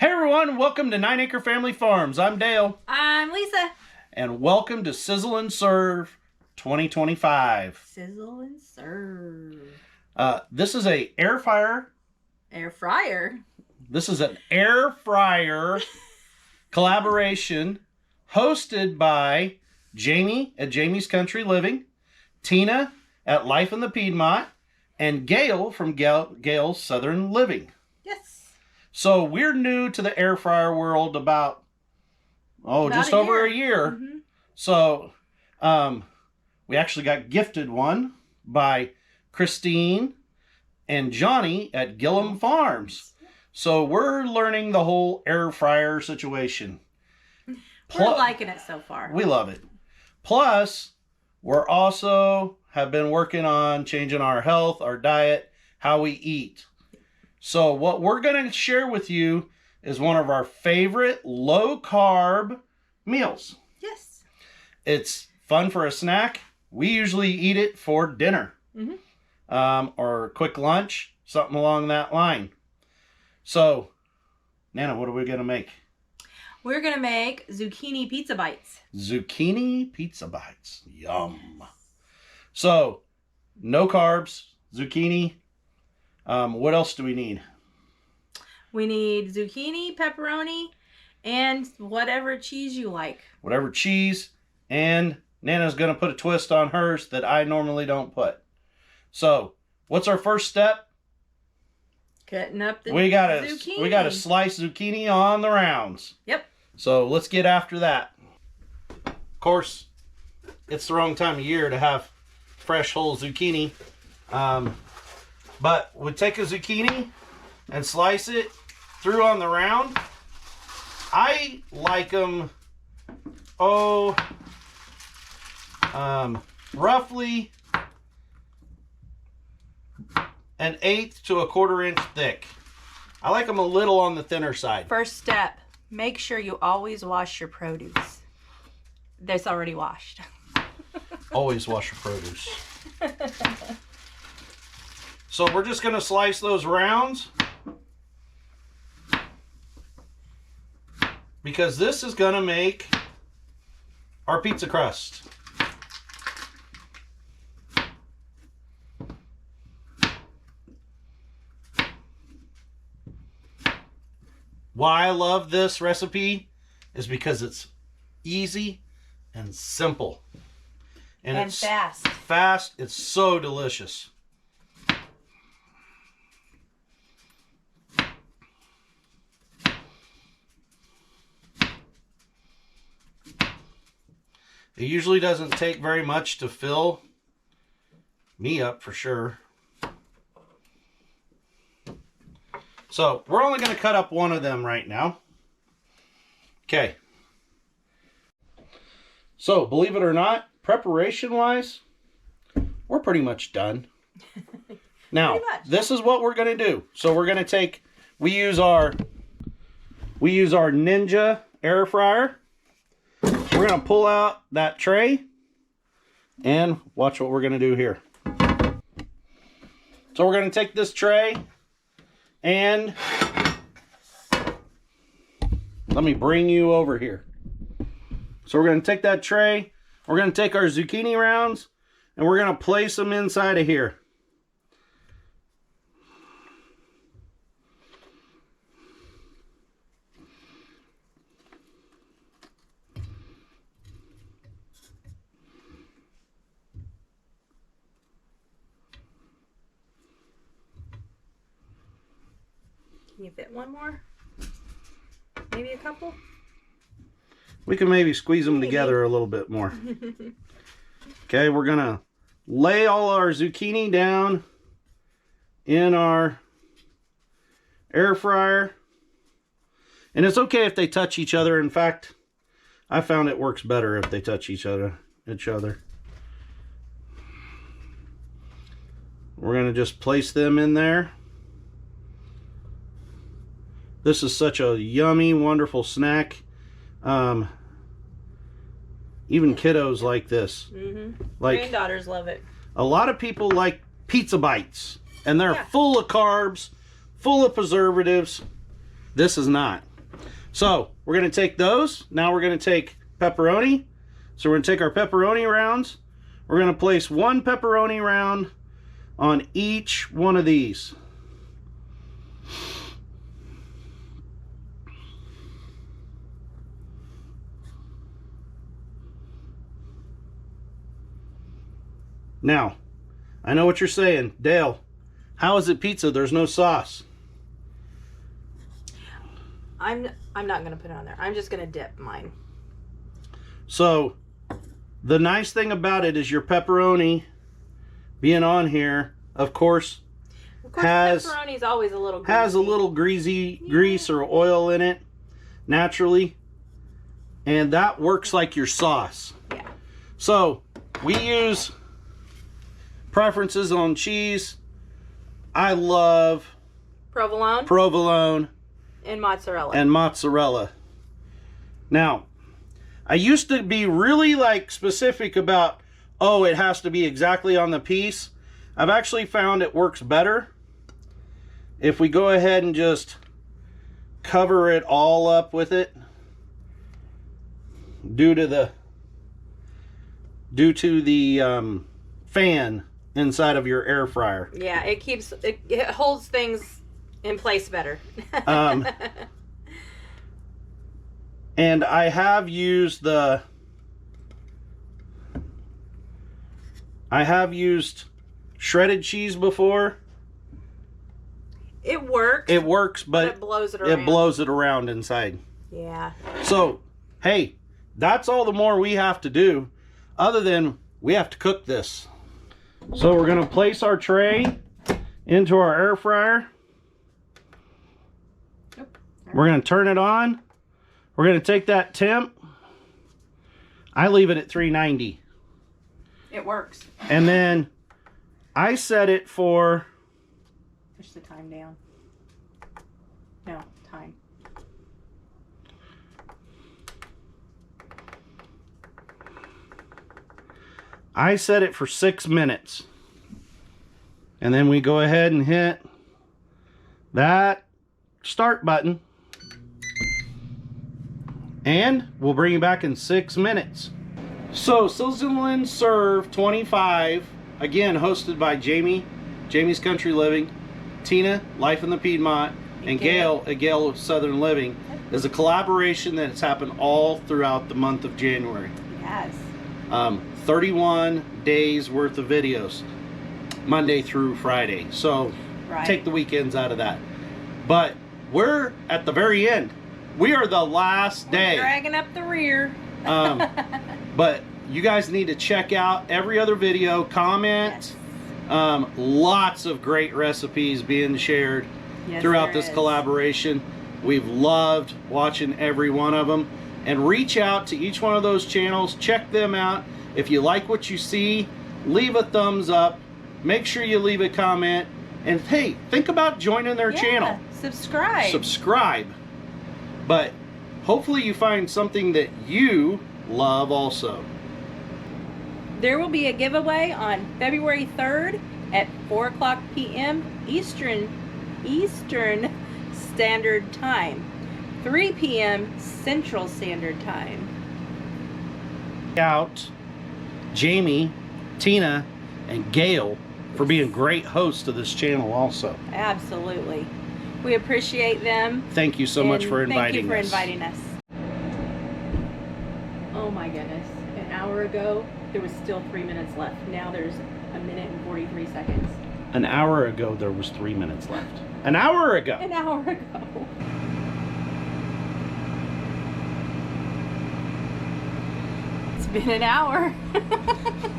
Hey everyone, welcome to 9 Acre Family Farms. I'm Dale. I'm Lisa. And welcome to Sizzle and Serve 2025. Sizzle and serve. This is a air fryer. Air fryer. This is an air fryer collaboration hosted by Jamie at Jamie's Country Living, Tina at Life in the Piedmont, and Gail from Gail's Southern Living. Yes. So we're new to the air fryer world about just over a year. Mm-hmm. So we actually got gifted one by Christine and Johnny at Gillum Farms. So we're learning the whole air fryer situation. We're liking it so far. We love it. Plus, we're also have been working on changing our health, our diet, how we eat. So what we're going to share with you is one of our favorite low-carb meals. Yes. It's fun for a snack. We usually eat it for dinner. Mm-hmm. Or quick lunch, something along that line. So, Nana, what are we going to make? We're going to make zucchini pizza bites. Zucchini pizza bites. Yum. So, no carbs, zucchini. What else do we need? We need zucchini, pepperoni, and whatever cheese you like. Whatever cheese. And Nana's going to put a twist on hers that I normally don't put. So, what's our first step? Cutting up the zucchini. We got to slice zucchini on the rounds. Yep. So let's get after that. Of course, it's the wrong time of year to have fresh whole zucchini. But we take a zucchini and slice it through on the round. I like them, roughly 1/8 to 1/4 inch thick. I like them a little on the thinner side. First step, make sure you always wash your produce. That's already washed. Always wash your produce. So we're just going to slice those rounds because this is going to make our pizza crust. Why I love this recipe is because it's easy and simple. And it's fast. Fast. It's so delicious. It usually doesn't take very much to fill me up for sure. So we're only going to cut up one of them right now. Okay. So believe it or not, preparation wise, we're pretty much done. Now, this is what we're going to do. So we're going to we use our Ninja air fryer. We're going to pull out that tray and watch what we're going to do here. So we're going to take this tray and let me bring you over here. So we're going to take that tray, we're going to take our zucchini rounds, and we're going to place them inside of here. Can you fit one more? Maybe a couple? We can maybe squeeze them together a little bit more. Okay, we're going to lay all our zucchini down in our air fryer. And it's okay if they touch each other. In fact, I found it works better if they touch each other. We're going to just place them in there. This is such a yummy, wonderful snack. Even kiddos like this. Mm-hmm. Like, granddaughters love it. A lot of people like pizza bites, and they're full of carbs, full of preservatives. This is not. So we're going to take those. Now we're going to take pepperoni. So we're going to take our pepperoni rounds. We're going to place one pepperoni round on each one of these. Now, I know what you're saying, Dale. How is it pizza? There's no sauce. I'm not gonna put it on there. I'm just gonna dip mine. So, the nice thing about it is your pepperoni being on here, of course pepperoni is always a little greasy. Has a little grease or oil in it naturally, and that works like your sauce. Yeah. So we use preferences on cheese. I love provolone and mozzarella. Now, I used to be really like specific about, oh, it has to be exactly on the piece. I've actually found it works better if we go ahead and just cover it all up with it due to the fan inside of your air fryer. Yeah, it holds things in place better. And I have used shredded cheese before. It works. It works, but it blows it around. It blows it around inside. Yeah. So, hey, that's all the more we have to do, other than we have to cook this. So we're going to place our tray into our air fryer. We're going to turn it on. We're going to take that temp. I leave it at 390. It works. And then I set it for... Push the time down. No, time. I set it for 6 minutes. And then we go ahead and hit that start button. And we'll bring you back in 6 minutes. So, Sizzle and Serve 25, again hosted by Jamie, Jamie's Country Living, Tina, Life in the Piedmont, and Gail at Gail of Southern Living, is a collaboration that's happened all throughout the month of January. Yes. 31 days worth of videos, Monday through Friday. So, take the weekends out of that. But we're at the very end. We are the last day. We're dragging up the rear. But you guys need to check out every other video, comment. Yes. Lots of great recipes being shared throughout this collaboration. We've loved watching every one of them. And reach out to each one of those channels. Check them out. If you like what you see, leave a thumbs up. Make sure you leave a comment. And hey, think about joining their channel. Subscribe. But hopefully you find something that you love also. There will be a giveaway on February 3rd at 4:00 p.m. Eastern Standard Time, 3 p.m. Central Standard Time. Out Jamie, Tina, and Gail for being great hosts of this channel also. Absolutely. We appreciate them. Thank you so much for inviting us. Oh my goodness. An hour ago, there was still 3 minutes left. Now there's 1 minute and 43 seconds. An hour ago, there was 3 minutes left. An hour ago. An hour ago. It's been an hour.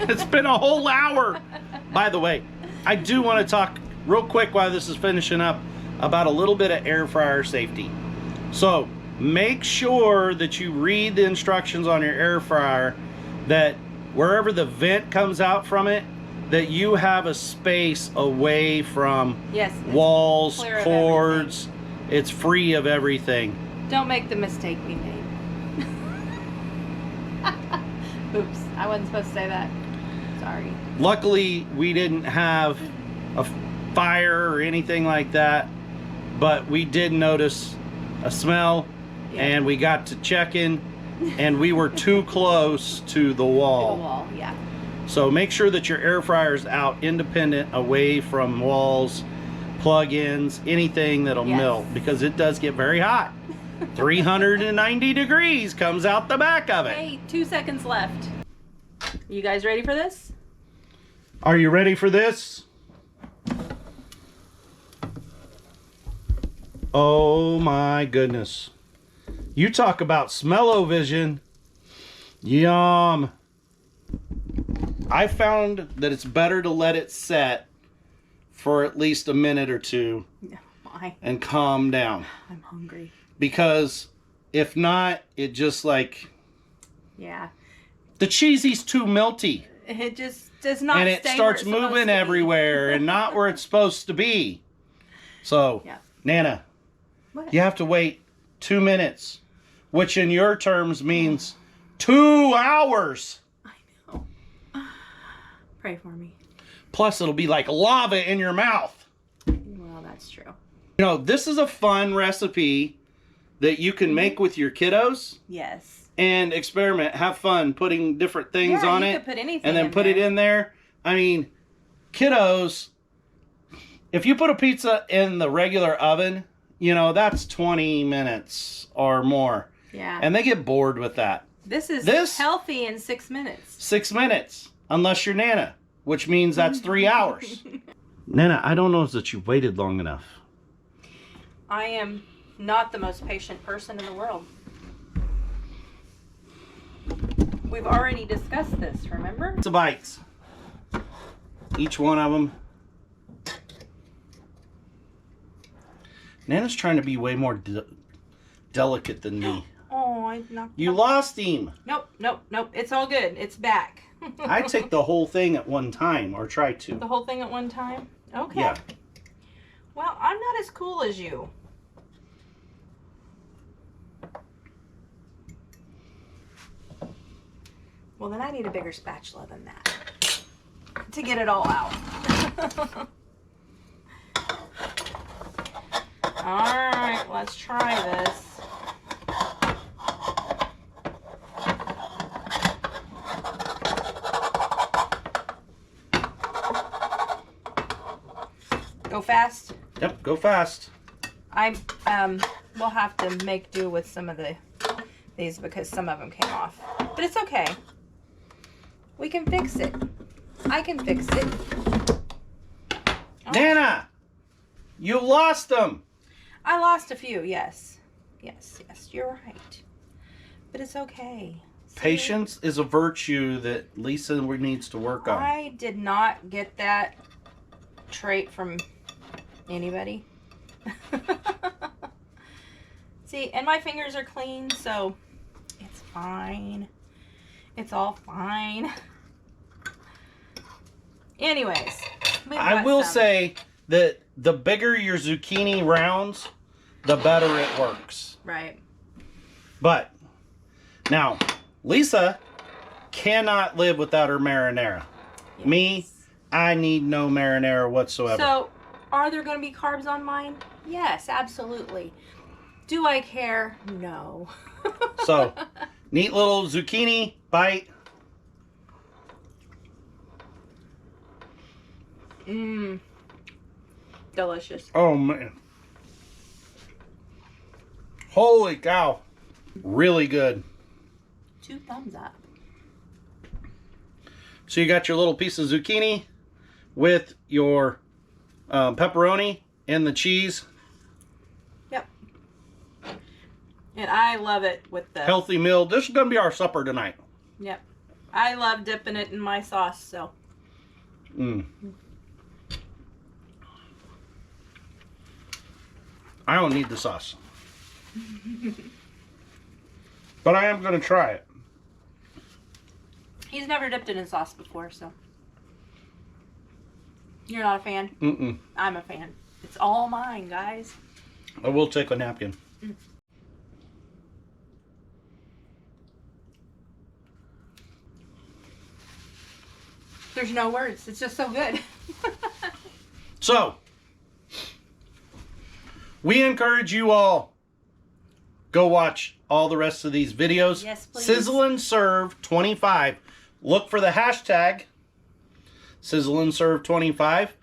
It's been a whole hour. By the way, I do want to talk real quick while this is finishing up about a little bit of air fryer safety. So make sure that you read the instructions on your air fryer, that wherever the vent comes out from it, that you have a space away from walls, cords. It's free of everything. Don't make the mistake we made. Oops, I wasn't supposed to say that. Sorry. Luckily, we didn't have a fire or anything like that, but we did notice a smell, and we got to checking, and we were too close to the wall. To the wall, yeah. So make sure that your air fryer is out independent, away from walls, plug-ins, anything that'll melt, because it does get very hot. 390 degrees comes out the back of it. Hey, 2 seconds left. You guys ready for this? Are you ready for this? Oh my goodness. You talk about smell-o-vision. Yum. I found that it's better to let it set for at least a minute or two. Why? And calm down. I'm hungry. Because if not, it just like... Yeah. The cheesy's too melty. It just does not and it stay starts where it's moving everywhere and not where it's supposed to be. So, Nana, what? You have to wait 2 minutes, which in your terms means 2 hours. I know. Pray for me. Plus, it'll be like lava in your mouth. Well, that's true. You know, this is a fun recipe that you can make with your kiddos. Yes. And experiment, have fun putting different things on it. Could put anything and then in put there. it in there. I mean, kiddos, if you put a pizza in the regular oven, you know, that's 20 minutes or more. Yeah. And they get bored with that. This is healthy in 6 minutes. 6 minutes, unless you're Nana, which means that's 3 hours. Nana, I don't know that you waited long enough. I am not the most patient person in the world. We've already discussed this, remember? Pizza bites. Each one of them. Nana's trying to be way more delicate than me. Oh, I knocked You lost him. Nope, nope, nope. It's all good. It's back. I take the whole thing at one time, or try to. The whole thing at one time? Okay. Yeah. Well, I'm not as cool as you. Well, then I need a bigger spatula than that to get it all out. All right, let's try this. Go fast? Yep, go fast. We'll have to make do with some of these because some of them came off. But it's okay. We can fix it. I can fix it. Oh. Nana! You lost them! I lost a few, yes. Yes, yes, you're right. But it's okay. See? Patience is a virtue that Lisa needs to work on. I did not get that trait from anybody. See, and my fingers are clean, so it's fine. It's all fine. Anyways, I will say that the bigger your zucchini rounds, the better it works. Right. But now, Lisa cannot live without her marinara. Yes. Me, I need no marinara whatsoever. So, are there going to be carbs on mine? Yes, absolutely. Do I care? No. So, neat little zucchini bite. Mmm. Delicious. Oh, man. Holy cow. Really good. 2 thumbs up. So you got your little piece of zucchini with your pepperoni and the cheese. Yep. And I love it with the... Healthy meal. This is going to be our supper tonight. Yep. I love dipping it in my sauce, so... I don't need the sauce. But I am going to try it. He's never dipped it in sauce before, so... You're not a fan? Mm-mm. I'm a fan. It's all mine, guys. I will take a napkin. There's no words. It's just so good. So, we encourage you all Go watch all the rest of these videos. Yes, please. Sizzle and Serve 25. Look for the hashtag Sizzle and Serve 25.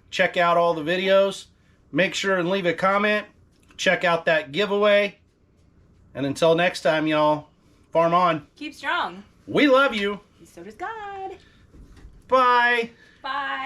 Check out all the videos. Make sure and leave a comment. Check out that giveaway. And until next time, y'all, farm on. Keep strong. We love you. So does God. Bye. Bye.